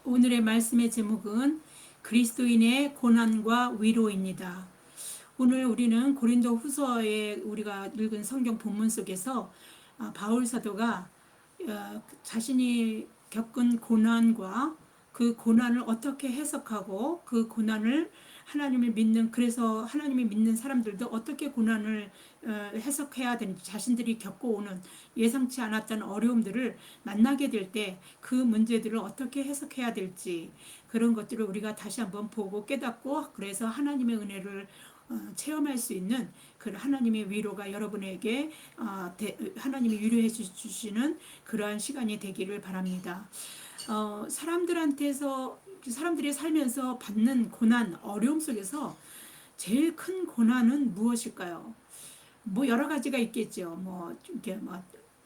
오늘의 말씀의 제목은 그리스도인의 고난과 위로입니다. 오늘 우리는 고린도 후서에 우리가 읽은 성경 본문 속에서 바울 사도가 자신이 겪은 고난과 그 고난을 어떻게 해석하고 그 고난을 하나님을 믿는, 그래서 하나님을 믿는 사람들도 어떻게 고난을 해석해야 되는지, 자신들이 겪어오는 예상치 않았던 어려움들을 만나게 될 때 그 문제들을 어떻게 해석해야 될지, 그런 것들을 우리가 다시 한번 보고 깨닫고, 그래서 하나님의 은혜를 체험할 수 있는 그 하나님의 위로가 여러분에게 하나님이 위로해 주시는 그러한 시간이 되기를 바랍니다. 사람들이 살면서 받는 고난, 어려움 속에서 제일 큰 고난은 무엇일까요? 뭐 여러 가지가 있겠죠.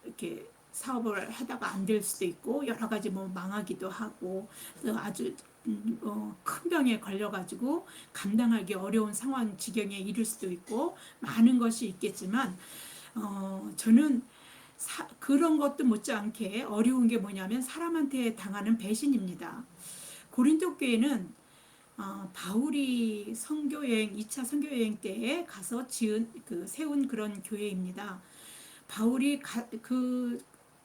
이렇게 사업을 하다가 안 될 수도 있고, 여러 가지 뭐 망하기도 하고, 또 아주 큰 병에 걸려가지고 감당하기 어려운 상황 지경에 이를 수도 있고, 많은 것이 있겠지만, 저는 그런 것도 못지않게 어려운 게 뭐냐면 사람한테 당하는 배신입니다. 고린도 교회는 바울이 선교여행 2차 선교여행 때에 가서 세운 그런 교회입니다. 바울이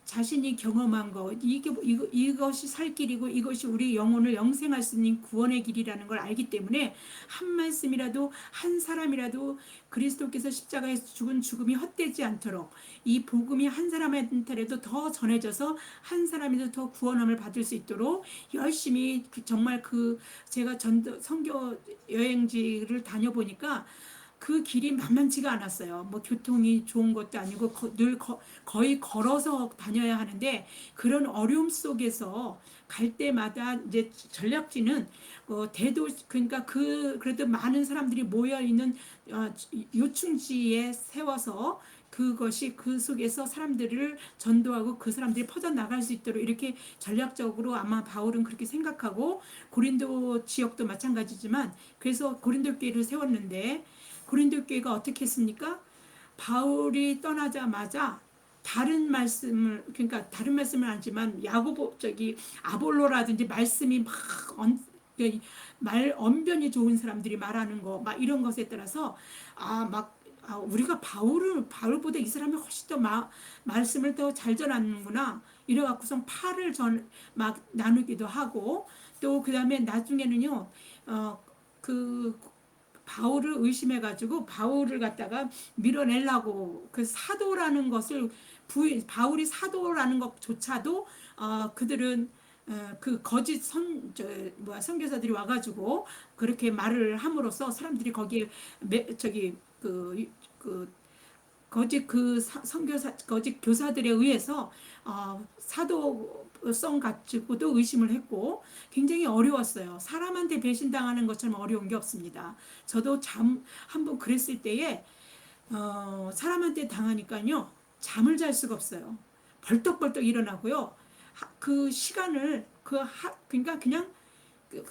자신이 경험한 것, 이것이 살 길이고 이것이 우리 영혼을 영생할 수 있는 구원의 길이라는 걸 알기 때문에 한 말씀이라도, 한 사람이라도 그리스도께서 십자가에서 죽은 죽음이 헛되지 않도록 이 복음이 한 사람한테라도 더 전해져서 한 사람이라도 더 구원함을 받을 수 있도록 열심히, 정말 제가 선교 여행지를 다녀보니까 그 길이 만만치가 않았어요. 뭐 교통이 좋은 것도 아니고 거의 걸어서 다녀야 하는데, 그런 어려움 속에서 갈 때마다 이제 전략지는 그러니까 그래도 많은 사람들이 모여 있는 요충지에 세워서 그것이 그 속에서 사람들을 전도하고 그 사람들이 퍼져 나갈 수 있도록 이렇게 전략적으로, 아마 바울은 그렇게 생각하고, 고린도 지역도 마찬가지지만 그래서 고린도 교회를 세웠는데, 고린도 교회가 어떻게 했습니까? 바울이 떠나자마자 다른 말씀을 하지만 야고보 아볼로라든지 말씀이 말 언변이 좋은 사람들이 말하는 거 막 이런 것에 따라서 우리가 바울보다 이 사람이 훨씬 더 말씀을 더 잘 전하는구나 이래갖고선 팔을 막 나누기도 하고, 또 그 다음에 나중에는요 그 바울을 의심해가지고 바울을 갖다가 밀어내려고, 그 사도라는 것을 바울이 사도라는 것조차도 그들은 그 거짓 선교사들이 와가지고 그렇게 말을 함으로써 사람들이 거기에 거짓 교사들에 의해서 사도성 가지고도 의심을 했고, 굉장히 어려웠어요. 사람한테 배신당하는 것처럼 어려운 게 없습니다. 저도 한번 그랬을 때에 사람한테 당하니까요 잠을 잘 수가 없어요. 벌떡벌떡 일어나고요. 그 시간을 그러니까 그냥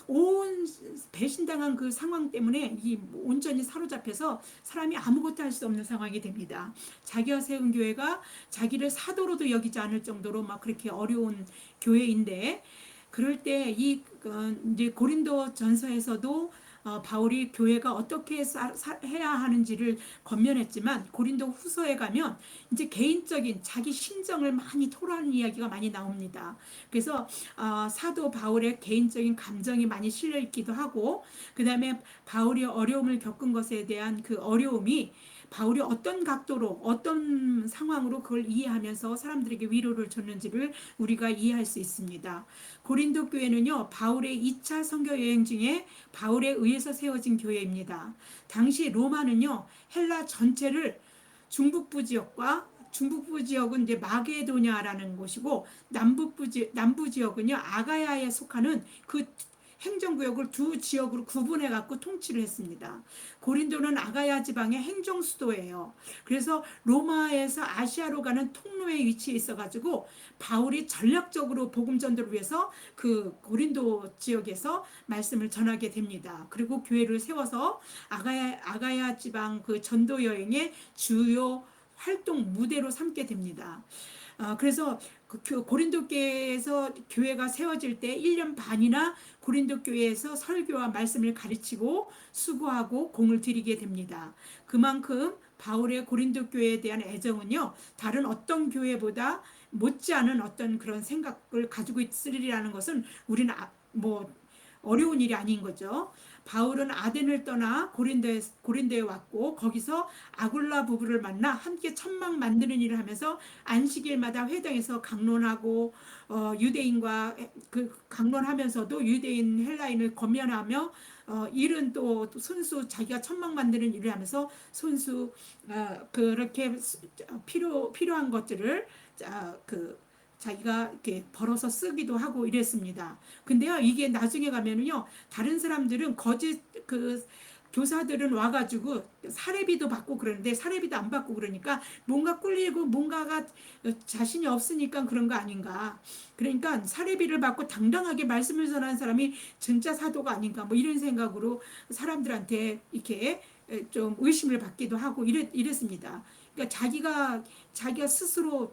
온 배신당한 그 상황 때문에 온전히 사로잡혀서 사람이 아무것도 할 수 없는 상황이 됩니다. 자기가 세운 교회가 자기를 사도로도 여기지 않을 정도로 막 그렇게 어려운 교회인데, 그럴 때 이제 고린도 전서에서도 바울이 교회가 어떻게 해야 하는지를 권면했지만, 고린도 후서에 가면 이제 개인적인 자기 심정을 많이 토로하는 이야기가 많이 나옵니다. 그래서 사도 바울의 개인적인 감정이 많이 실려 있기도 하고, 그 다음에 바울이 어려움을 겪은 것에 대한 그 어려움이 바울이 어떤 각도로 어떤 상황으로 그걸 이해하면서 사람들에게 위로를 줬는지를 우리가 이해할 수 있습니다. 고린도 교회는요 바울의 2차 선교 여행 중에 바울에 의해서 세워진 교회입니다. 당시 로마는요 헬라 전체를 중북부 지역은 이제 마게도냐라는 곳이고, 남부 지역은요 아가야에 속하는 그 행정구역을 두 지역으로 구분해 갖고 통치를 했습니다. 고린도는 아가야 지방의 행정 수도예요. 그래서 로마에서 아시아로 가는 통로에 위치해 있어 가지고 바울이 전략적으로 복음 전도를 위해서 그 고린도 지역에서 말씀을 전하게 됩니다. 그리고 교회를 세워서 아가야 지방 그 전도 여행의 주요 활동 무대로 삼게 됩니다. 그래서 고린도 교회에서 교회가 세워질 때 1년 반이나 고린도 교회에서 설교와 말씀을 가르치고 수고하고 공을 들이게 됩니다. 그만큼 바울의 고린도 교회에 대한 애정은요, 다른 어떤 교회보다 못지않은 어떤 그런 생각을 가지고 있으리라는 것은 우리는 뭐 어려운 일이 아닌 거죠. 바울은 아덴을 떠나 고린도에 왔고, 거기서 아굴라 부부를 만나 함께 천막 만드는 일을 하면서 안식일마다 회당에서 강론하고, 유대인과 그 강론하면서도 유대인 헬라인을 권면하며, 일은 또 손수 자기가 천막 만드는 일을 하면서 손수 그렇게 필요한 것들을 그 자기가 이렇게 벌어서 쓰기도 하고 이랬습니다. 근데요, 이게 나중에 가면은요, 다른 사람들은 거짓 교사들은 와가지고 사례비도 받고 그러는데 사례비도 안 받고 그러니까 뭔가 꿀리고 뭔가가 자신이 없으니까 그런 거 아닌가. 그러니까 사례비를 받고 당당하게 말씀을 전하는 사람이 진짜 사도가 아닌가. 뭐 이런 생각으로 사람들한테 이렇게 좀 의심을 받기도 하고 이랬습니다. 그러니까 자기가 스스로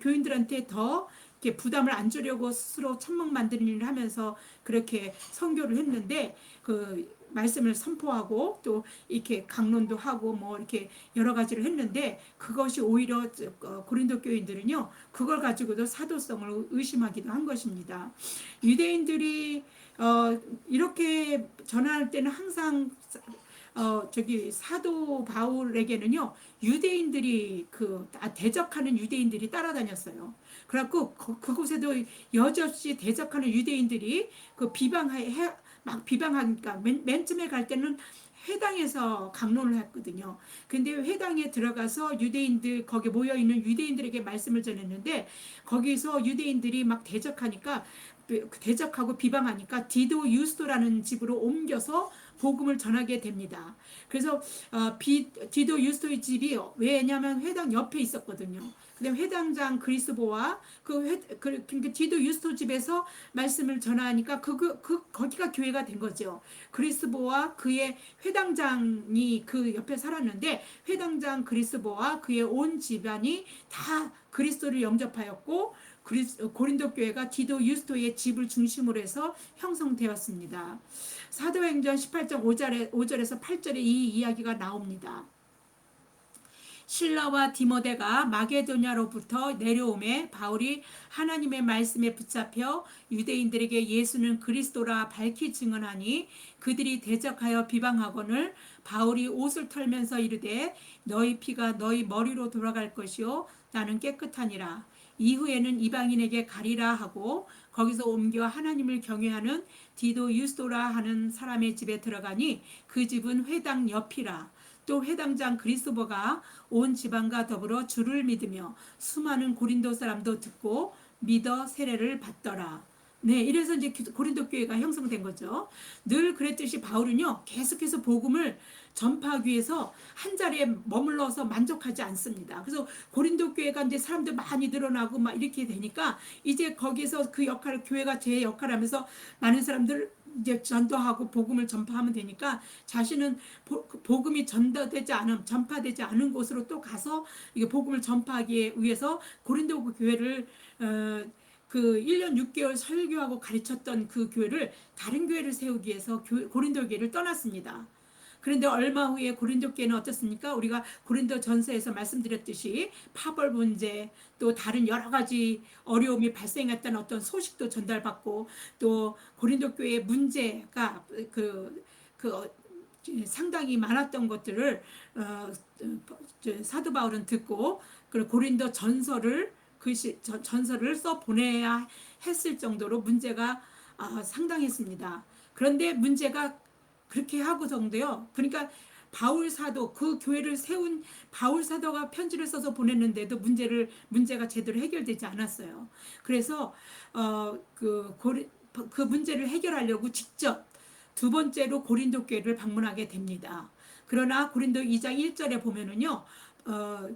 교인들한테 더 이렇게 부담을 안 주려고 스스로 천막 만드는 일을 하면서 그렇게 선교를 했는데, 그 말씀을 선포하고 또 이렇게 강론도 하고 뭐 이렇게 여러 가지를 했는데, 그것이 오히려 고린도 교인들은요, 그걸 가지고도 사도성을 의심하기도 한 것입니다. 유대인들이 이렇게 전할 때는 항상 사도 바울에게는요, 유대인들이 대적하는 유대인들이 따라다녔어요. 그래갖고 그곳에도 여지없이 대적하는 유대인들이 막 비방하니까 맨 처음에 갈 때는 회당에서 강론을 했거든요. 근데 회당에 들어가서 거기 모여 있는 유대인들에게 말씀을 전했는데, 거기서 유대인들이 막 대적하고 비방하니까 디도 유스도라는 집으로 옮겨서 복음을 전하게 됩니다. 그래서 디도 유스도의 집이 왜냐하면 회당 옆에 있었거든요. 근데 회당장 그리스보와 디도 유스도 집에서 말씀을 전하니까 거기가 교회가 된 거죠. 그리스보와 그의 회당장이 그 옆에 살았는데, 회당장 그리스보와 그의 온 집안이 다 그리스도를 영접하였고, 고린도 교회가 디도 유스도의 집을 중심으로 해서 형성되었습니다. 사도행전 18장 5절에서 8절에 이 이야기가 나옵니다. 실라와 디모데가 마게도냐로부터 내려오매 바울이 하나님의 말씀에 붙잡혀 유대인들에게 예수는 그리스도라 밝히 증언하니, 그들이 대적하여 비방하거늘 바울이 옷을 털면서 이르되 너희 피가 너희 머리로 돌아갈 것이요 나는 깨끗하니라. 이후에는 이방인에게 가리라 하고 거기서 옮겨 하나님을 경외하는 디도 유스도라 하는 사람의 집에 들어가니, 그 집은 회당 옆이라. 또 회당장 그리스도가 온 지방과 더불어 주를 믿으며 수많은 고린도 사람도 듣고 믿어 세례를 받더라. 네, 이래서 이제 고린도 교회가 형성된 거죠. 늘 그랬듯이 바울은요, 계속해서 복음을 전파하기 위해서 한 자리에 머물러서 만족하지 않습니다. 그래서 고린도 교회가 이제 사람들 많이 늘어나고 막 이렇게 되니까 이제 거기서 그 역할을, 교회가 제 역할을 하면서 많은 사람들 이제 전도하고 복음을 전파하면 되니까, 자신은 복음이 전파되지 않은 곳으로 또 가서 이게 복음을 전파하기 위해서 고린도 교회를 1년 6개월 설교하고 가르쳤던 그 교회를 다른 교회를 세우기 위해서 고린도 교회를 떠났습니다. 그런데 얼마 후에 고린도 교회는 어떻습니까? 우리가 고린도 전서에서 말씀드렸듯이 파벌 문제, 또 다른 여러 가지 어려움이 발생했다는 어떤 소식도 전달받고, 또 고린도 교회의 문제가 상당히 많았던 것들을 사도 바울은 듣고, 그리고 고린도 전서를 써 보내야 했을 정도로 문제가 상당했습니다. 그런데 문제가 그렇게 하고 정도요. 그러니까 바울 사도, 그 교회를 세운 바울 사도가 편지를 써서 보냈는데도 문제가 제대로 해결되지 않았어요. 그래서 그 문제를 해결하려고 직접 두 번째로 고린도 교회를 방문하게 됩니다. 그러나 고린도 2장 1절에 보면은요,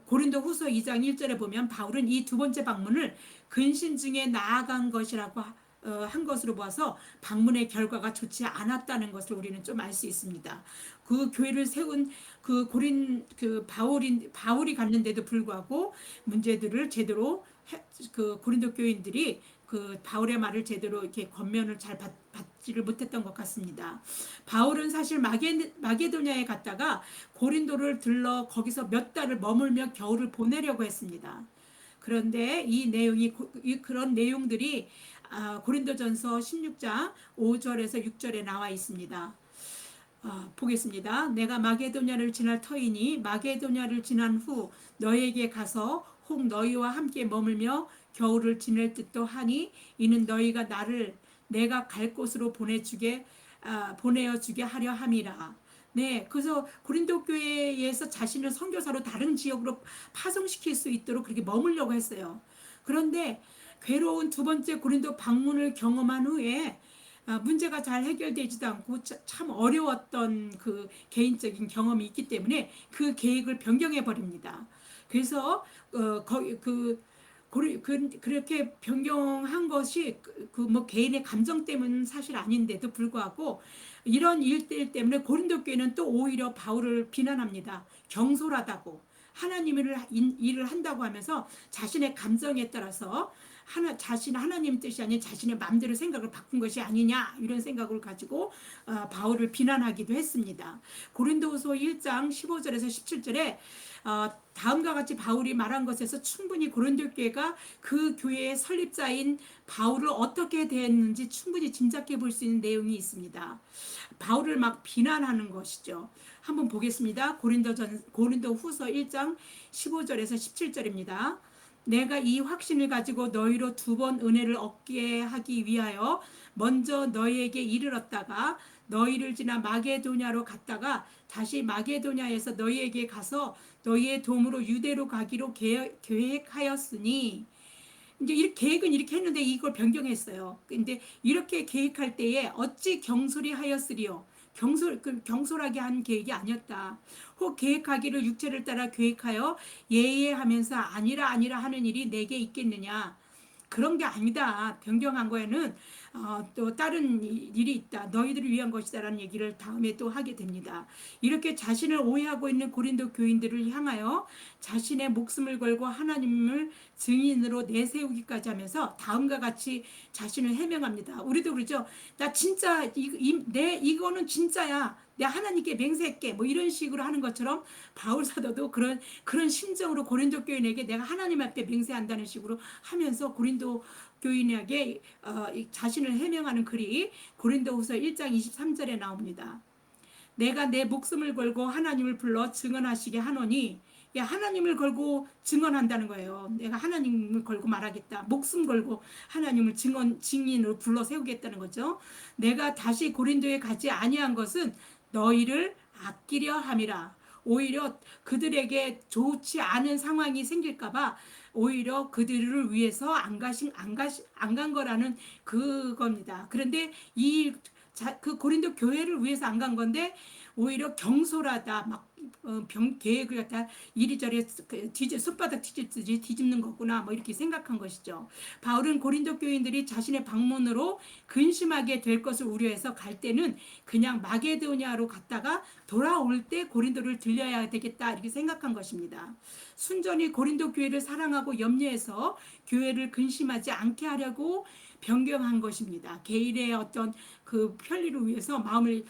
고린도 후서 2장 1절에 보면 바울은 이 두 번째 방문을 근신 중에 나아간 것이라고 한 것으로 보아서 방문의 결과가 좋지 않았다는 것을 우리는 좀 알 수 있습니다. 그 교회를 세운 그 바울이 갔는데도 불구하고 문제들을 제대로 그 고린도 교인들이 그 바울의 말을 제대로 이렇게 권면을 잘 받지를 못했던 것 같습니다. 바울은 사실 마게도냐에 갔다가 고린도를 들러 거기서 몇 달을 머물며 겨울을 보내려고 했습니다. 그런데 그런 내용들이 고린도전서 16장 5절에서 6절에 나와 있습니다. 보겠습니다. 내가 마게도냐를 지날 터이니 마게도냐를 지난 후 너에게 가서 혹 너희와 함께 머물며 겨울을 지낼 듯도 하니 이는 너희가 나를 내가 갈 곳으로 보내어 주게 하려 함이라. 네, 그래서 고린도 교회에서 자신을 선교사로 다른 지역으로 파송시킬 수 있도록 그렇게 머물려고 했어요. 그런데 괴로운 두 번째 고린도 방문을 경험한 후에 문제가 잘 해결되지도 않고 참 어려웠던 그 개인적인 경험이 있기 때문에 그 계획을 변경해 버립니다. 그래서 그렇게 변경한 것이 뭐 개인의 감정 때문은 사실 아닌데도 불구하고 이런 일들 때문에 고린도 교회는 또 오히려 바울을 비난합니다. 경솔하다고 하나님을 일을 한다고 하면서 자신의 감정에 따라서 하나님 뜻이 아닌 자신의 마음대로 생각을 바꾼 것이 아니냐 이런 생각을 가지고 바울을 비난하기도 했습니다. 고린도후서 1장 15절에서 17절에 다음과 같이 바울이 말한 것에서 충분히 고린도 교회가 그 교회의 설립자인 바울을 어떻게 대했는지 충분히 짐작해 볼 수 있는 내용이 있습니다. 바울을 막 비난하는 것이죠. 한번 보겠습니다. 고린도후서 1장 15절에서 17절입니다. 내가 이 확신을 가지고 너희로 두 번 은혜를 얻게 하기 위하여 먼저 너희에게 이르렀다가 너희를 지나 마게도냐로 갔다가 다시 마게도냐에서 너희에게 가서 너희의 도움으로 유대로 가기로 계획하였으니 이제 계획은 이렇게 했는데 이걸 변경했어요. 근데 이렇게 계획할 때에 어찌 경솔히 하였으리요. 경솔하게 한 계획이 아니었다. 혹 계획하기를 육체를 따라 계획하여 예예하면서 아니라 하는 일이 내게 있겠느냐. 그런 게 아니다. 변경한 거에는 또 다른 일이 있다. 너희들을 위한 것이다라는 얘기를 다음에 또 하게 됩니다. 이렇게 자신을 오해하고 있는 고린도 교인들을 향하여 자신의 목숨을 걸고 하나님을 증인으로 내세우기까지 하면서 다음과 같이 자신을 해명합니다. 우리도 그러죠. 나 진짜 이거는 진짜야. 내 하나님께 맹세할게. 뭐 이런 식으로 하는 것처럼 바울 사도도 그런 심정으로 고린도 교인에게 내가 하나님 앞에 맹세한다는 식으로 하면서 고린도 교인에게 자신을 해명하는 글이 고린도후서 1장 23절에 나옵니다. 내가 내 목숨을 걸고 하나님을 불러 증언하시게 하노니 하나님을 걸고 증언한다는 거예요. 내가 하나님을 걸고 말하겠다. 목숨 걸고 하나님을 증인으로 불러 세우겠다는 거죠. 내가 다시 고린도에 가지 아니한 것은 너희를 아끼려 함이라. 오히려 그들에게 좋지 않은 상황이 생길까봐 오히려 그들을 위해서 안 간 거라는 그겁니다. 그런데 그 고린도 교회를 위해서 안 간 건데 오히려 경솔하다 막 계획을 갖다 이리저리 손바닥 뒤집듯이 뒤집는 거구나 뭐 이렇게 생각한 것이죠. 바울은 고린도 교인들이 자신의 방문으로 근심하게 될 것을 우려해서 갈 때는 그냥 마게도냐로 갔다가 돌아올 때 고린도를 들려야 되겠다 이렇게 생각한 것입니다. 순전히 고린도 교회를 사랑하고 염려해서 교회를 근심하지 않게 하려고 변경한 것입니다. 개인의 어떤 그 편리를 위해서 마음을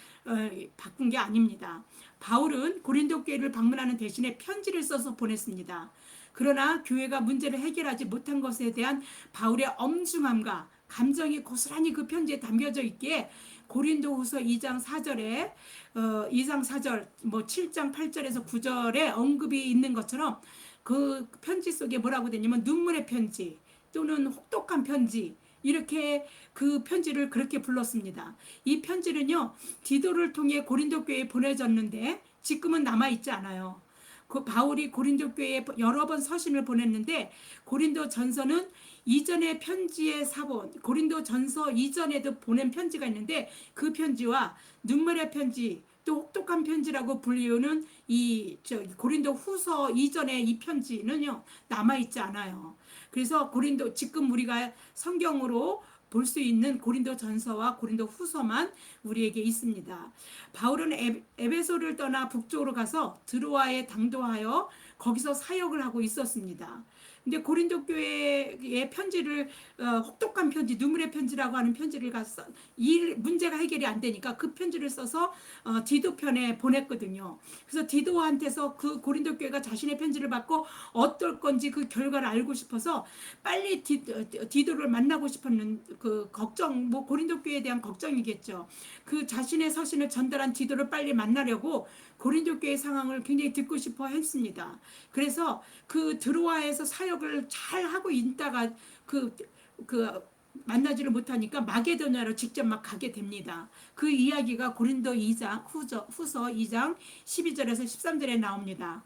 바꾼 게 아닙니다. 바울은 고린도 교회를 방문하는 대신에 편지를 써서 보냈습니다. 그러나 교회가 문제를 해결하지 못한 것에 대한 바울의 엄중함과 감정이 고스란히 그 편지에 담겨져 있기에 고린도후서 2장 4절에 2장 4절 뭐 7장 8절에서 9절에 언급이 있는 것처럼 그 편지 속에 뭐라고 되냐면 눈물의 편지 또는 혹독한 편지 이렇게 그 편지를 그렇게 불렀습니다. 이 편지는요 디도를 통해 고린도 교회에 보내졌는데 지금은 남아있지 않아요. 그 바울이 고린도 교회에 여러 번 서신을 보냈는데 고린도 전서는 이전의 편지의 사본 고린도 전서 이전에도 보낸 편지가 있는데 그 편지와 눈물의 편지 또 혹독한 편지라고 불리우는 고린도 후서 이전의 이 편지는요 남아있지 않아요. 그래서 지금 우리가 성경으로 볼 수 있는 고린도 전서와 고린도 후서만 우리에게 있습니다. 바울은 에베소를 떠나 북쪽으로 가서 드로아에 당도하여 거기서 사역을 하고 있었습니다. 근데 고린도 교회의 편지를 혹독한 편지, 눈물의 편지라고 하는 편지를 가서 이 문제가 해결이 안 되니까 그 편지를 써서 디도 편에 보냈거든요. 그래서 디도한테서 그 고린도 교회가 자신의 편지를 받고 어떨 건지 그 결과를 알고 싶어서 빨리 디도를 만나고 싶었는 그 걱정, 뭐 고린도 교회에 대한 걱정이겠죠. 그 자신의 서신을 전달한 디도를 빨리 만나려고 고린도 교회 상황을 굉장히 듣고 싶어 했습니다. 그래서 그 드로아에서 사역을 잘 하고 있다가 그 만나지를 못하니까 마게도냐로 직접 막 가게 됩니다. 그 이야기가 고린도 2장 후서 2장 12절에서 13절에 나옵니다.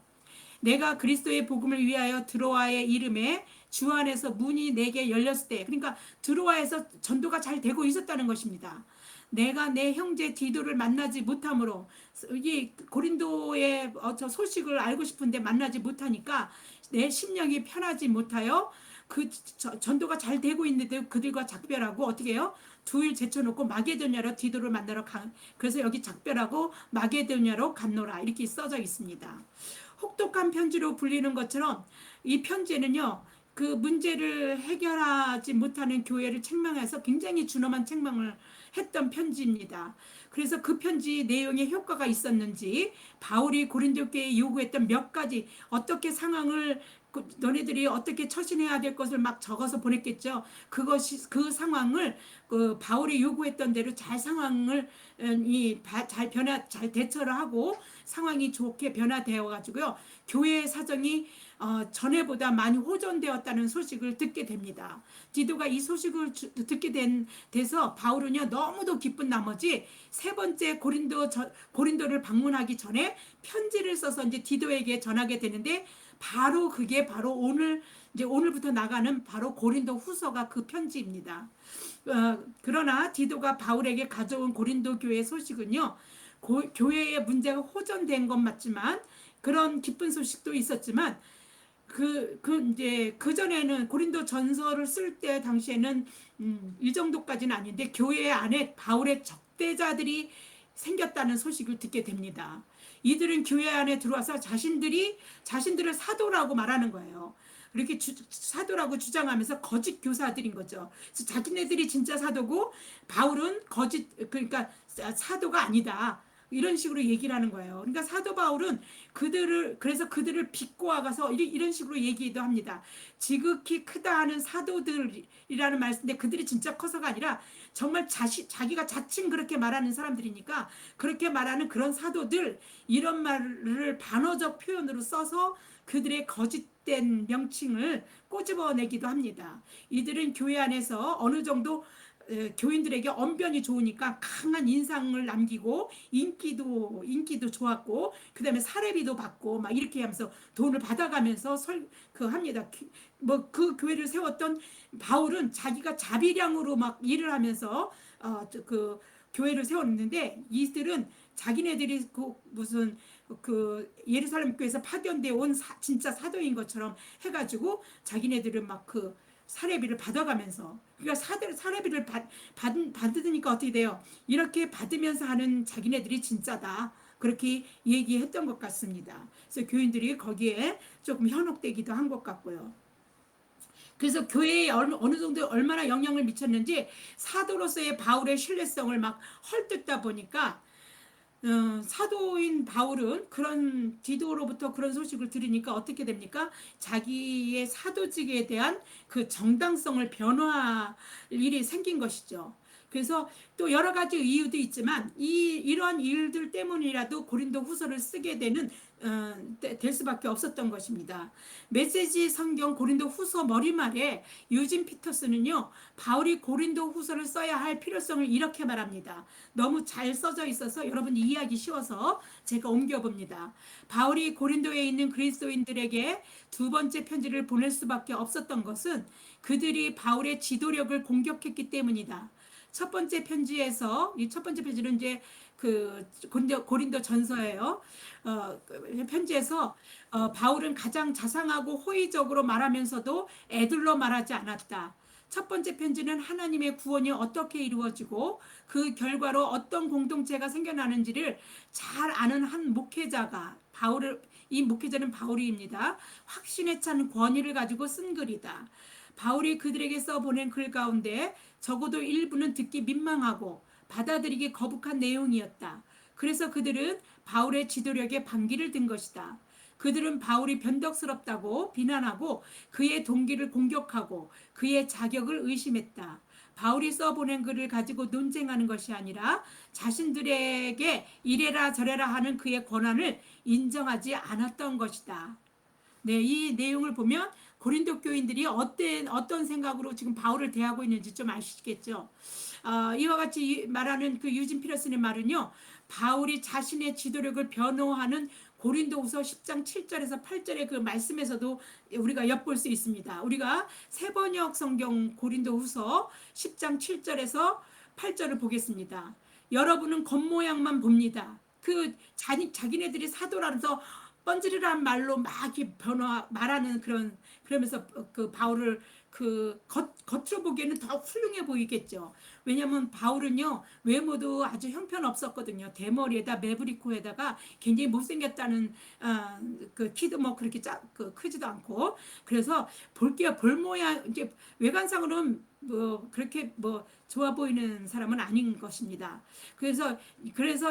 내가 그리스도의 복음을 위하여 드로아의 이름에 주 안에서 문이 내게 열렸을 때, 그러니까 드로아에서 전도가 잘 되고 있었다는 것입니다. 내가 내 형제 디도를 만나지 못함으로, 이 고린도의 저 소식을 알고 싶은데 만나지 못하니까 내 심령이 편하지 못하여 그 전도가 잘 되고 있는데 그들과 작별하고 어떻게 해요? 두일 제쳐놓고 마게도냐로 디도를 만나러 그래서 여기 작별하고 마게도냐로 갔노라 이렇게 써져 있습니다. 혹독한 편지로 불리는 것처럼 이 편지는요, 그 문제를 해결하지 못하는 교회를 책망해서 굉장히 준엄한 책망을 했던 편지입니다. 그래서 그 편지 내용에 효과가 있었는지 바울이 고린도 교회에 요구했던 몇 가지 어떻게 상황을 너네들이 어떻게 처신해야 될 것을 막 적어서 보냈겠죠. 그것이 그 상황을 그 바울이 요구했던 대로 잘 상황을 잘 대처를 하고 상황이 좋게 변화되어 가지고요. 교회의 사정이 전에보다 많이 호전되었다는 소식을 듣게 됩니다. 디도가 이 소식을 듣게 돼서 바울은요 너무도 기쁜 나머지 세 번째 고린도를 방문하기 전에 편지를 써서 이제 디도에게 전하게 되는데 그게 바로 오늘부터 나가는 바로 고린도 후서가 그 편지입니다. 그러나 디도가 바울에게 가져온 고린도 교회 소식은요, 교회의 문제가 호전된 건 맞지만 그런 기쁜 소식도 있었지만 이제 그 전에는 고린도 전서를 쓸 때 당시에는 이 정도까지는 아닌데 교회 안에 바울의 적대자들이 생겼다는 소식을 듣게 됩니다. 이들은 교회 안에 들어와서 자신들을 사도라고 말하는 거예요. 이렇게 사도라고 주장하면서 거짓 교사들인 거죠. 그래서 자기네들이 진짜 사도고 바울은 그러니까 사도가 아니다. 이런 식으로 얘기를 하는 거예요. 그러니까 사도 바울은 그래서 그들을 비꼬아가서 이런 식으로 얘기도 합니다. 지극히 크다 하는 사도들이라는 말씀인데 그들이 진짜 커서가 아니라 정말 자기가 자칭 그렇게 말하는 사람들이니까 그렇게 말하는 그런 사도들, 이런 말을 반어적 표현으로 써서 그들의 거짓된 명칭을 꼬집어내기도 합니다. 이들은 교회 안에서 어느 정도 교인들에게 언변이 좋으니까 강한 인상을 남기고 인기도 좋았고 그다음에 사례비도 받고 막 이렇게 하면서 돈을 받아가면서 합니다. 뭐 그 교회를 세웠던 바울은 자기가 자비량으로 막 일을 하면서 그 교회를 세웠는데 이들은 자기네들이 무슨 예루살렘 교회에서 파견되어 온 진짜 사도인 것처럼 해가지고 자기네들은 막 사례비를 받아가면서, 그러니까 사례비를 받으니까 어떻게 돼요? 이렇게 받으면서 하는 자기네들이 진짜다. 그렇게 얘기했던 것 같습니다. 그래서 교인들이 거기에 조금 현혹되기도 한 것 같고요. 그래서 교회에 어느 정도 얼마나 영향을 미쳤는지 사도로서의 바울의 신뢰성을 막 헐뜯다 보니까 사도인 바울은 그런 디도로부터 그런 소식을 들으니까 어떻게 됩니까? 자기의 사도직에 대한 그 정당성을 변화할 일이 생긴 것이죠. 그래서 또 여러 가지 이유도 있지만 이러한 일들 때문이라도 고린도 후서를 쓰게 될 수밖에 없었던 것입니다. 메시지 성경 고린도 후서 머리말에 유진 피터스는요, 바울이 고린도 후서를 써야 할 필요성을 이렇게 말합니다. 너무 잘 써져 있어서 여러분이 이해하기 쉬워서 제가 옮겨봅니다. 바울이 고린도에 있는 그리스도인들에게 두 번째 편지를 보낼 수밖에 없었던 것은 그들이 바울의 지도력을 공격했기 때문이다. 첫 번째 편지에서, 이 첫 번째 편지는 이제 고린도 전서예요. 편지에서 바울은 가장 자상하고 호의적으로 말하면서도 애들로 말하지 않았다. 첫 번째 편지는 하나님의 구원이 어떻게 이루어지고 그 결과로 어떤 공동체가 생겨나는지를 잘 아는 한 목회자가 이 목회자는 바울입니다. 확신에 찬 권위를 가지고 쓴 글이다. 바울이 그들에게 써보낸 글 가운데 적어도 일부는 듣기 민망하고 받아들이기 거북한 내용이었다. 그래서 그들은 바울의 지도력에 반기를 든 것이다. 그들은 바울이 변덕스럽다고 비난하고 그의 동기를 공격하고 그의 자격을 의심했다. 바울이 써보낸 글을 가지고 논쟁하는 것이 아니라 자신들에게 이래라 저래라 하는 그의 권한을 인정하지 않았던 것이다. 네, 이 내용을 보면 고린도 교인들이 어떤 생각으로 지금 바울을 대하고 있는지 좀 아시겠죠? 이와 같이 말하는 그 유진 피러슨의 말은요, 바울이 자신의 지도력을 변호하는 고린도후서 10장 7절에서 8절의 그 말씀에서도 우리가 엿볼 수 있습니다. 우리가 새번역 성경 고린도후서 10장 7절에서 8절을 보겠습니다. 여러분은 겉모양만 봅니다. 자기네들이 사도라면서 뻔질이란 말로 막 이렇게 말하는 그러면서 그 바울을 겉으로 보기에는 더 훌륭해 보이겠죠. 왜냐하면 바울은요, 외모도 아주 형편없었거든요. 대머리에다 매부리코에다가 굉장히 못생겼다는, 그 키도 뭐 그렇게 크지도 않고. 그래서 볼 모양, 이제 외관상으로는 뭐 그렇게 뭐 좋아 보이는 사람은 아닌 것입니다. 그래서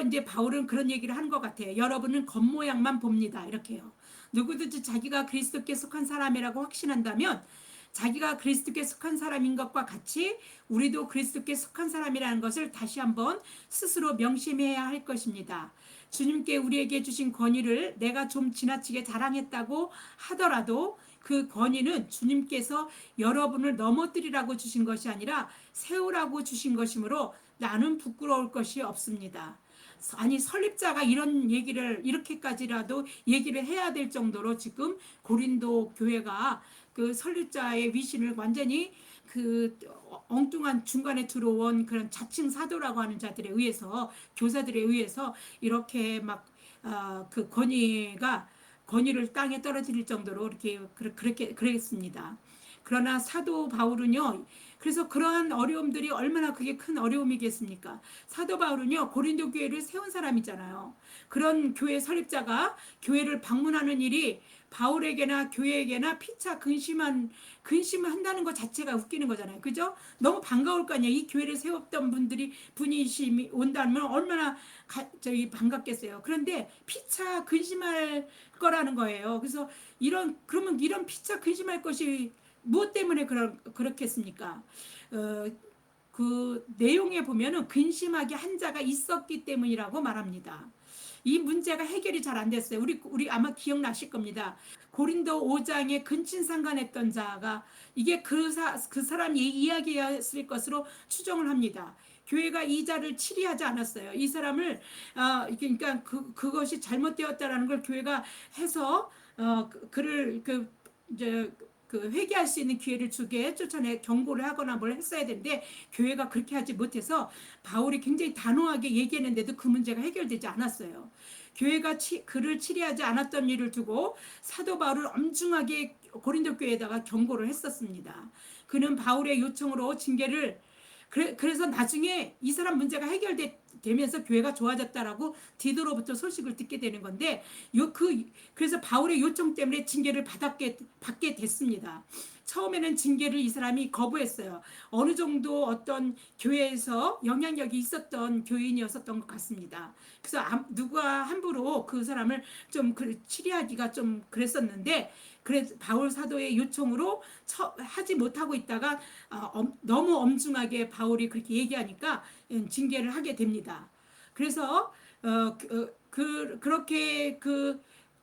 이제 바울은 그런 얘기를 하는 것 같아요. 여러분은 겉모양만 봅니다. 이렇게요. 누구든지 자기가 그리스도께 속한 사람이라고 확신한다면 자기가 그리스도께 속한 사람인 것과 같이 우리도 그리스도께 속한 사람이라는 것을 다시 한번 스스로 명심해야 할 것입니다. 주님께 우리에게 주신 권위를 내가 좀 지나치게 자랑했다고 하더라도 그 권위는 주님께서 여러분을 넘어뜨리라고 주신 것이 아니라 세우라고 주신 것이므로 나는 부끄러울 것이 없습니다. 아니, 설립자가 이런 얘기를 이렇게까지라도 얘기를 해야 될 정도로 지금 고린도 교회가 그 설립자의 위신을 완전히 그 엉뚱한 중간에 들어온 그런 자칭 사도라고 하는 자들에 의해서, 교사들에 의해서 이렇게 막 그 권위를 땅에 떨어뜨릴 정도로 그렇게 그랬습니다. 그러나 사도 바울은요, 그래서 그러한 어려움들이 얼마나 그게 큰 어려움이겠습니까? 사도 바울은요, 고린도 교회를 세운 사람이잖아요. 그런 교회 설립자가 교회를 방문하는 일이 바울에게나 교회에게나 피차 근심을 한다는 것 자체가 웃기는 거잖아요. 그죠? 너무 반가울 거 아니에요. 이 교회를 세웠던 분이 온다면 얼마나 반갑겠어요. 그런데 피차 근심할 거라는 거예요. 그래서 그러면 이런 피차 근심할 것이 무엇 때문에 그렇겠습니까? 그 내용에 보면은 근심하게 한 자가 있었기 때문이라고 말합니다. 이 문제가 해결이 잘 안 됐어요. 우리 아마 기억나실 겁니다. 고린도 5장에 근친상간했던 자가 이게 그 사람 이야기였을 것으로 추정을 합니다. 교회가 이 자를 치리하지 않았어요. 이 사람을 그러니까 그것이 잘못되었다라는 걸 교회가 해서 그를 이제 회개할 수 있는 기회를 주게 쫓아내 경고를 하거나 뭘 했어야 되는데 교회가 그렇게 하지 못해서 바울이 굉장히 단호하게 얘기했는데도 그 문제가 해결되지 않았어요. 교회가 그를 치리하지 않았던 일을 두고 사도 바울을 엄중하게 고린도 교회에다가 경고를 했었습니다. 그는 바울의 요청으로 징계를 그래서 나중에 이 사람 문제가 해결되면서 교회가 좋아졌다라고 디도로부터 소식을 듣게 되는 건데 그래서 바울의 요청 때문에 징계를 받게 됐습니다. 처음에는 징계를 이 사람이 거부했어요. 어느 정도 어떤 교회에서 영향력이 있었던 교인이었던 것 같습니다. 그래서 누가 함부로 그 사람을 좀 치리하기가 좀 그랬었는데 그래서 바울 사도의 요청으로 하지 못하고 있다가 너무 엄중하게 바울이 그렇게 얘기하니까 징계를 하게 됩니다. 그래서 그렇게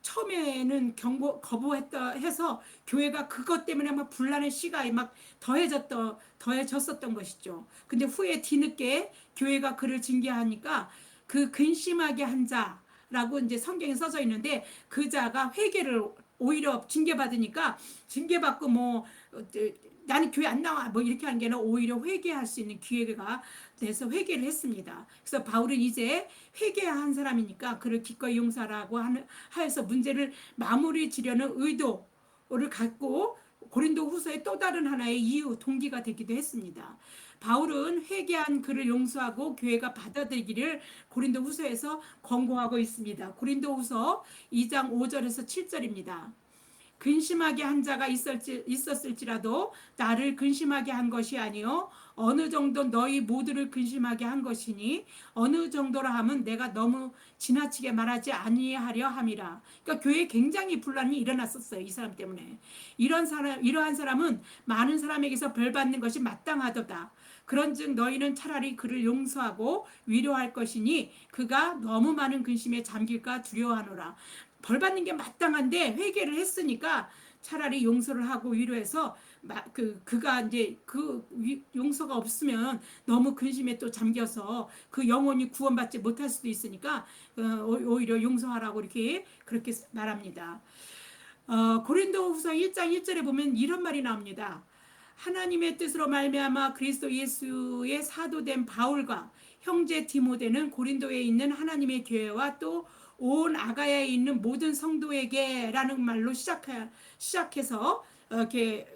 처음에는 거부했다 해서 교회가 그것 때문에 막 분란의 씨가 막 더해졌었던 것이죠. 근데 후에 뒤늦게 교회가 그를 징계하니까 그 근심하게 한 자라고 이제 성경에 써져 있는데 그 자가 회개를 오히려 징계받고 뭐 나는 교회 안 나와 뭐 이렇게 하는 게 아니라 오히려 회개할 수 있는 기회가 돼서 회개를 했습니다. 그래서 바울은 이제 회개한 사람이니까 그를 기꺼이 용서라고 하여서 문제를 마무리 지려는 의도를 갖고 고린도 후서의 또 다른 하나의 이유, 동기가 되기도 했습니다. 바울은 회개한 그를 용서하고 교회가 받아들이기를 고린도 후서에서 권고하고 있습니다. 고린도 후서 2장 5절에서 7절입니다. 근심하게 한 자가 있었을지라도 나를 근심하게 한 것이 아니요 어느 정도 너희 모두를 근심하게 한 것이니 어느 정도라 하면 내가 너무 지나치게 말하지 아니하려 함이라. 그러니까 교회에 굉장히 분란이 일어났었어요. 이 사람 때문에. 이러한 사람은 많은 사람에게서 벌 받는 것이 마땅하도다. 그런즉 너희는 차라리 그를 용서하고 위로할 것이니 그가 너무 많은 근심에 잠길까 두려워하노라. 벌 받는 게 마땅한데 회개를 했으니까 차라리 용서를 하고 위로해서 그가 이제 그 용서가 없으면 너무 근심에 또 잠겨서 그 영혼이 구원받지 못할 수도 있으니까 오히려 용서하라고 이렇게 그렇게 말합니다. 고린도후서 1장 1절에 보면 이런 말이 나옵니다. 하나님의 뜻으로 말미암아 그리스도 예수의 사도된 바울과 형제 디모데는 고린도에 있는 하나님의 교회와 또 온 아가야에 있는 모든 성도에게라는 말로 시작해서 이렇게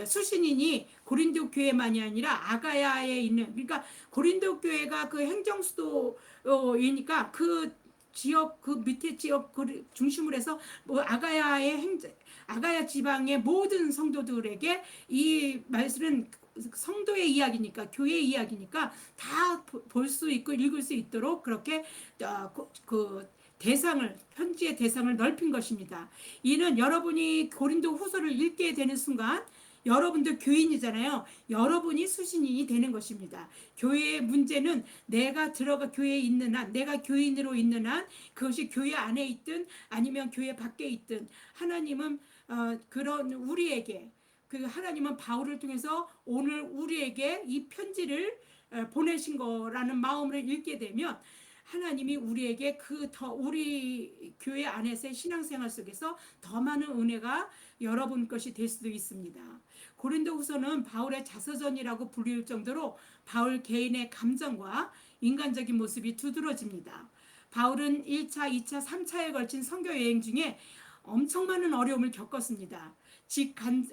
수신인이 고린도 교회만이 아니라 아가야에 있는, 그러니까 고린도 교회가 그 행정 수도이니까 그 지역, 그 밑에 지역 중심으로 해서 뭐 아가야 지방의 모든 성도들에게 이 말씀은 성도의 이야기니까, 교회의 이야기니까 다 볼 수 있고 읽을 수 있도록 그렇게 편지의 대상을 넓힌 것입니다. 이는 여러분이 고린도 후서를 읽게 되는 순간 여러분도 교인이잖아요. 여러분이 수신인이 되는 것입니다. 교회의 문제는 내가 교회에 있는 한, 내가 교인으로 있는 한, 그것이 교회 안에 있든 아니면 교회 밖에 있든 하나님은 그런 우리에게, 하나님은 바울을 통해서 오늘 우리에게 이 편지를 보내신 거라는 마음으로 읽게 되면 하나님이 우리에게 우리 교회 안에서의 신앙생활 속에서 더 많은 은혜가 여러분 것이 될 수도 있습니다. 고린도후서는 바울의 자서전이라고 불릴 정도로 바울 개인의 감정과 인간적인 모습이 두드러집니다. 바울은 1차, 2차, 3차에 걸친 선교 여행 중에 엄청 많은 어려움을 겪었습니다.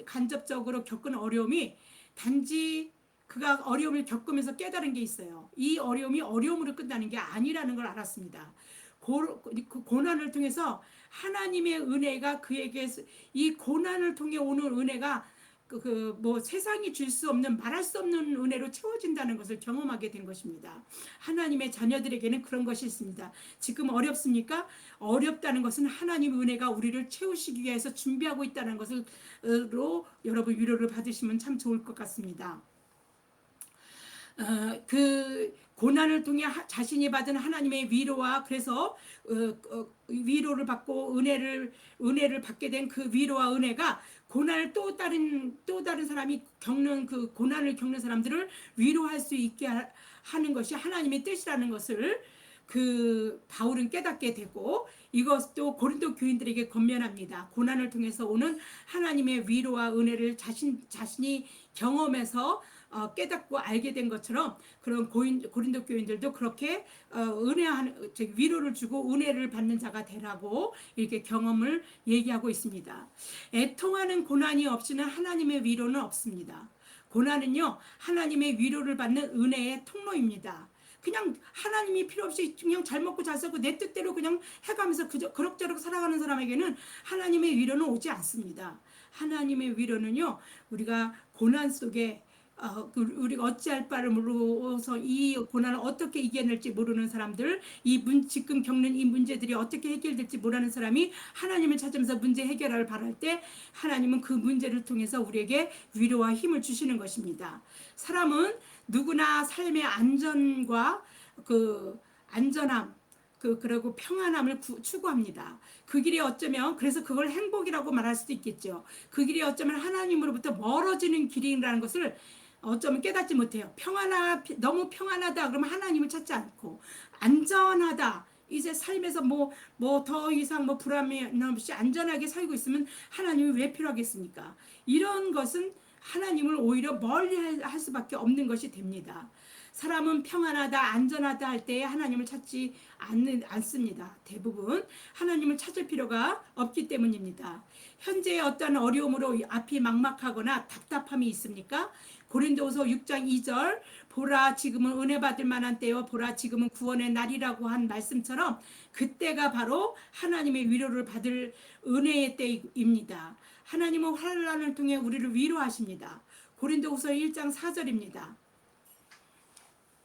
간접적으로 겪은 어려움이 단지 그가 어려움을 겪으면서 깨달은 게 있어요. 이 어려움이 어려움으로 끝나는 게 아니라는 걸 알았습니다. 고난을 통해서 하나님의 은혜가 그에게, 이 고난을 통해 오는 은혜가 세상이 줄 수 없는, 말할 수 없는 은혜로 채워진다는 것을 경험하게 된 것입니다. 하나님의 자녀들에게는 그런 것이 있습니다. 지금 어렵습니까? 어렵다는 것은 하나님의 은혜가 우리를 채우시기 위해서 준비하고 있다는 것으로 여러분 위로를 받으시면 참 좋을 것 같습니다. 그 고난을 통해 자신이 받은 하나님의 위로와, 그래서 위로를 받고 은혜를 받게 된 그 위로와 은혜가 고난을 또 다른 사람이 겪는, 그 고난을 겪는 사람들을 위로할 수 있게 하는 것이 하나님의 뜻이라는 것을 바울은 깨닫게 되고, 이것도 고린도 교인들에게 권면합니다. 고난을 통해서 오는 하나님의 위로와 은혜를 자신이 경험해서 깨닫고 알게 된 것처럼 그런 고린도 교인들도 그렇게 위로를 주고 은혜를 받는 자가 되라고 이렇게 경험을 얘기하고 있습니다. 애통하는 고난이 없이는 하나님의 위로는 없습니다. 고난은요, 하나님의 위로를 받는 은혜의 통로입니다. 그냥 하나님이 필요 없이 그냥 잘 먹고 잘 살고 내 뜻대로 그냥 해가면서 그럭저럭 살아가는 사람에게는 하나님의 위로는 오지 않습니다. 하나님의 위로는요, 우리가 고난 속에 우리가 어찌할 바를 모르고서 이 고난을 어떻게 이겨낼지 모르는 사람들, 지금 겪는 이 문제들이 어떻게 해결될지 모르는 사람이 하나님을 찾으면서 문제 해결을 바랄 때 하나님은 그 문제를 통해서 우리에게 위로와 힘을 주시는 것입니다. 사람은 누구나 삶의 안전과 안전함, 그리고 평안함을 추구합니다. 그 길이 어쩌면, 그래서 그걸 행복이라고 말할 수도 있겠죠. 그 길이 어쩌면 하나님으로부터 멀어지는 길이라는 것을 어쩌면 깨닫지 못해요. 너무 평안하다 그러면 하나님을 찾지 않고, 안전하다, 이제 삶에서 더 이상 불안함 없이 안전하게 살고 있으면 하나님이 왜 필요하겠습니까? 이런 것은 하나님을 오히려 멀리 할 수밖에 없는 것이 됩니다. 사람은 평안하다, 안전하다 할 때에 하나님을 찾지 않습니다. 대부분 하나님을 찾을 필요가 없기 때문입니다. 현재의 어떤 어려움으로 앞이 막막하거나 답답함이 있습니까? 고린도후서 6장 2절 보라 지금은 은혜 받을 만한 때요 보라 지금은 구원의 날이라고 한 말씀처럼 그때가 바로 하나님의 위로를 받을 은혜의 때입니다. 하나님은 환난을 통해 우리를 위로하십니다. 고린도후서 1장 4절입니다.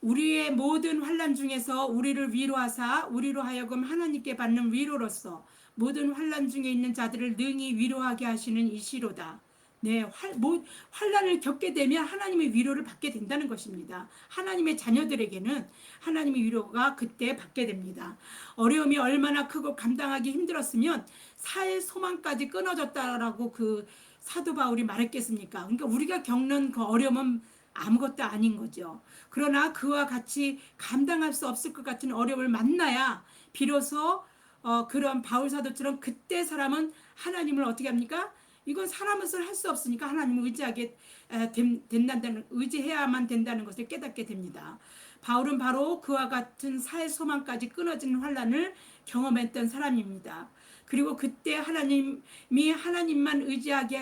우리의 모든 환난 중에서 우리를 위로하사 우리로 하여금 하나님께 받는 위로로서 모든 환난 중에 있는 자들을 능히 위로하게 하시는 이시로다. 네, 환난을 겪게 되면 하나님의 위로를 받게 된다는 것입니다. 하나님의 자녀들에게는 하나님의 위로가 그때 받게 됩니다. 어려움이 얼마나 크고 감당하기 힘들었으면 사회 소망까지 끊어졌다라고 그 사도 바울이 말했겠습니까? 그러니까 우리가 겪는 그 어려움은 아무것도 아닌 거죠. 그러나 그와 같이 감당할 수 없을 것 같은 어려움을 만나야 비로소 그런 바울 사도처럼 그때 사람은 하나님을 어떻게 합니까? 이건 사람으로서 할 수 없으니까 하나님을 의지하게 의지해야만 된다는 것을 깨닫게 됩니다. 바울은 바로 그와 같은 사회 소망까지 끊어진 환난을 경험했던 사람입니다. 그리고 그때 하나님이 하나님만 의지하게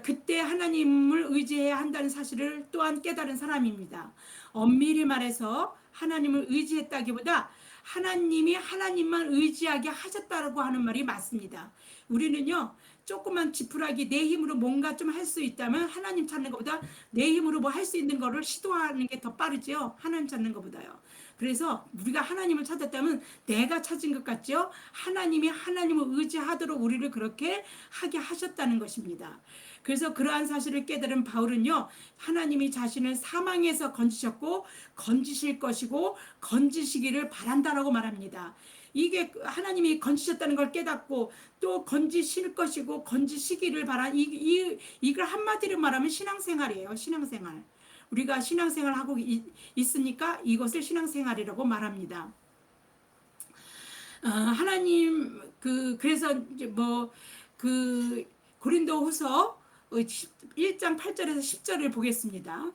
그때 하나님을 의지해야 한다는 사실을 또한 깨달은 사람입니다. 엄밀히 말해서 하나님을 의지했다기보다 하나님이 하나님만 의지하게 하셨다고 하는 말이 맞습니다. 우리는요, 조그만 지푸라기 내 힘으로 뭔가 좀 할 수 있다면 하나님 찾는 것보다 내 힘으로 뭐 할 수 있는 거를 시도하는 게 더 빠르죠. 하나님 찾는 것보다요. 그래서 우리가 하나님을 찾았다면 내가 찾은 것 같죠? 하나님이 하나님을 의지하도록 우리를 그렇게 하게 하셨다는 것입니다. 그래서 그러한 사실을 깨달은 바울은요, 하나님이 자신을 사망에서 건지셨고 건지실 것이고 건지시기를 바란다라고 말합니다. 이게 하나님이 건지셨다는 걸 깨닫고 또 건지실 것이고 건지시기를 바란 이걸 한마디로 말하면 신앙생활이에요. 신앙생활. 우리가 신앙생활 하고 있으니까 이것을 신앙생활이라고 말합니다. 하나님 그래서 이제 그 고린도후서 1장 8절에서 10절을 보겠습니다.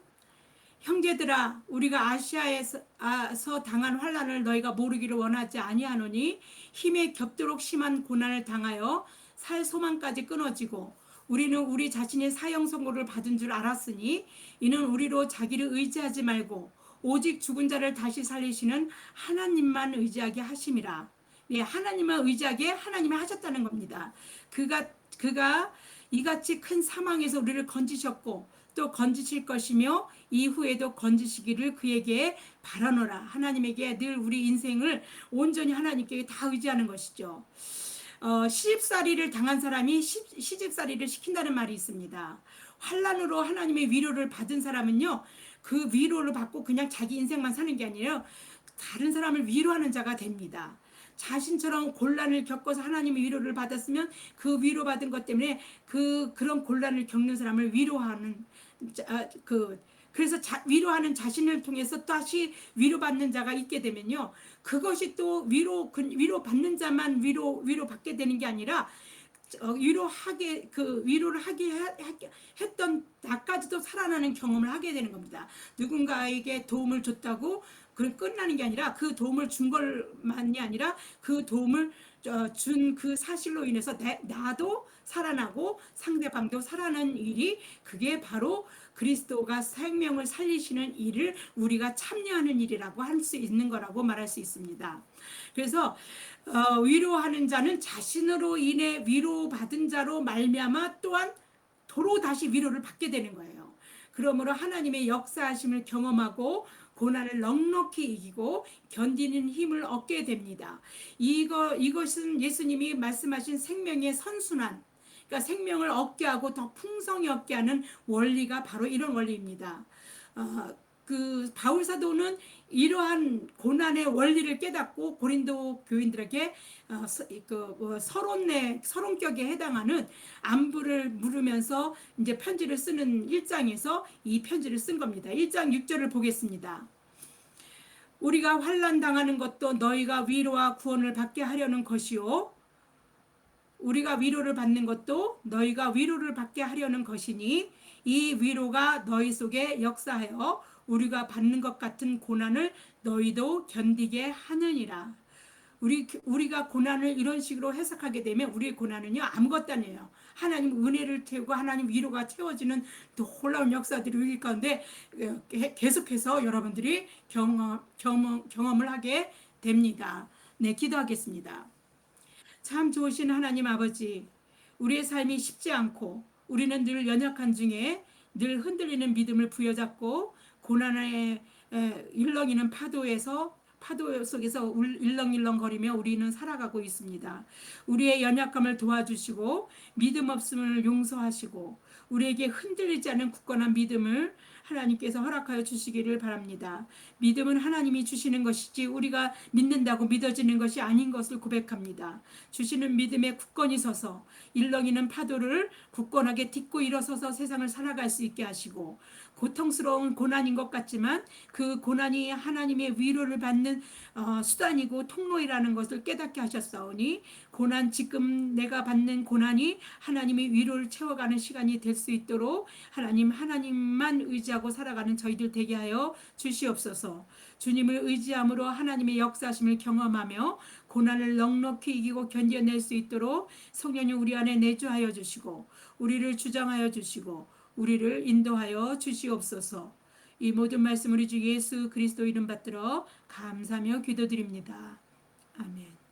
형제들아 우리가 아시아에서 당한 환난을 너희가 모르기를 원하지 아니하노니 힘에 겹도록 심한 고난을 당하여 살 소망까지 끊어지고 우리는 우리 자신의 사형 선고를 받은 줄 알았으니 이는 우리로 자기를 의지하지 말고 오직 죽은 자를 다시 살리시는 하나님만 의지하게 하심이라. 예, 하나님만 의지하게 하나님이 하셨다는 겁니다. 그가 이같이 큰 사망에서 우리를 건지셨고 또 건지실 것이며 이후에도 건지시기를 그에게 바라노라. 하나님에게 늘 우리 인생을 온전히 하나님께 다 의지하는 것이죠. 시집살이를 당한 사람이 시집살이를 시킨다는 말이 있습니다. 환난으로 하나님의 위로를 받은 사람은요, 그 위로를 받고 그냥 자기 인생만 사는 게 아니라 다른 사람을 위로하는 자가 됩니다. 자신처럼 곤란을 겪어서 하나님의 위로를 받았으면 그 위로받은 것 때문에 그런 곤란을 겪는 사람을 위로하는 그래서 위로하는 자신을 통해서 다시 위로받는 자가 있게 되면요, 그것이 또 위로받는 자만 위로받게 되는 게 아니라 위로를 하게 했던 나까지도 살아나는 경험을 하게 되는 겁니다. 누군가에게 도움을 줬다고 그럼 끝나는 게 아니라 그 도움을 준 것만이 아니라 그 도움을 준 그 사실로 인해서 나도 살아나고 상대방도 살아나는 일이 그게 바로 그리스도가 생명을 살리시는 일을 우리가 참여하는 일이라고 할 수 있는 거라고 말할 수 있습니다. 그래서 위로하는 자는 자신으로 인해 위로받은 자로 말미암아 또한 도로 다시 위로를 받게 되는 거예요. 그러므로 하나님의 역사하심을 경험하고 고난을 넉넉히 이기고 견디는 힘을 얻게 됩니다. 이것은 예수님이 말씀하신 생명의 선순환, 그러니까 생명을 얻게 하고 더 풍성히 얻게 하는 원리가 바로 이런 원리입니다. 바울 사도는 이러한 고난의 원리를 깨닫고 고린도 교인들에게 서론격에 해당하는 안부를 물으면서 이제 편지를 쓰는 1장에서 이 편지를 쓴 겁니다. 1장 6절을 보겠습니다. 우리가 환난 당하는 것도 너희가 위로와 구원을 받게 하려는 것이요, 우리가 위로를 받는 것도 너희가 위로를 받게 하려는 것이니 이 위로가 너희 속에 역사하여 우리가 받는 것 같은 고난을 너희도 견디게 하느니라. 우리가 고난을 이런 식으로 해석하게 되면 우리의 고난은요 아무것도 아니에요. 하나님 은혜를 태우고 하나님 위로가 채워지는 놀라운 역사들이 우리 가운데 계속해서 여러분들이 경험을 하게 됩니다. 네, 기도하겠습니다. 참 좋으신 하나님 아버지, 우리의 삶이 쉽지 않고 우리는 늘 연약한 중에 늘 흔들리는 믿음을 부여잡고 고난의 일렁이는 파도 속에서 일렁일렁거리며 우리는 살아가고 있습니다. 우리의 연약함을 도와주시고 믿음 없음을 용서하시고 우리에게 흔들리지 않은 굳건한 믿음을 하나님께서 허락하여 주시기를 바랍니다. 믿음은 하나님이 주시는 것이지 우리가 믿는다고 믿어지는 것이 아닌 것을 고백합니다. 주시는 믿음에 굳건히 서서 일렁이는 파도를 굳건하게 딛고 일어서서 세상을 살아갈 수 있게 하시고 고통스러운 고난인 것 같지만 그 고난이 하나님의 위로를 받는 수단이고 통로이라는 것을 깨닫게 하셨사오니 고난 지금 내가 받는 고난이 하나님의 위로를 채워가는 시간이 될 수 있도록 하나님만 의지하고 살아가는 저희들 되게 하여 주시옵소서. 주님을 의지함으로 하나님의 역사심을 경험하며 고난을 넉넉히 이기고 견뎌낼 수 있도록 성령님 우리 안에 내주하여 주시고 우리를 주장하여 주시고 우리를 인도하여 주시옵소서. 이 모든 말씀 우리 주 예수 그리스도 이름 받들어 감사하며 기도드립니다. 아멘.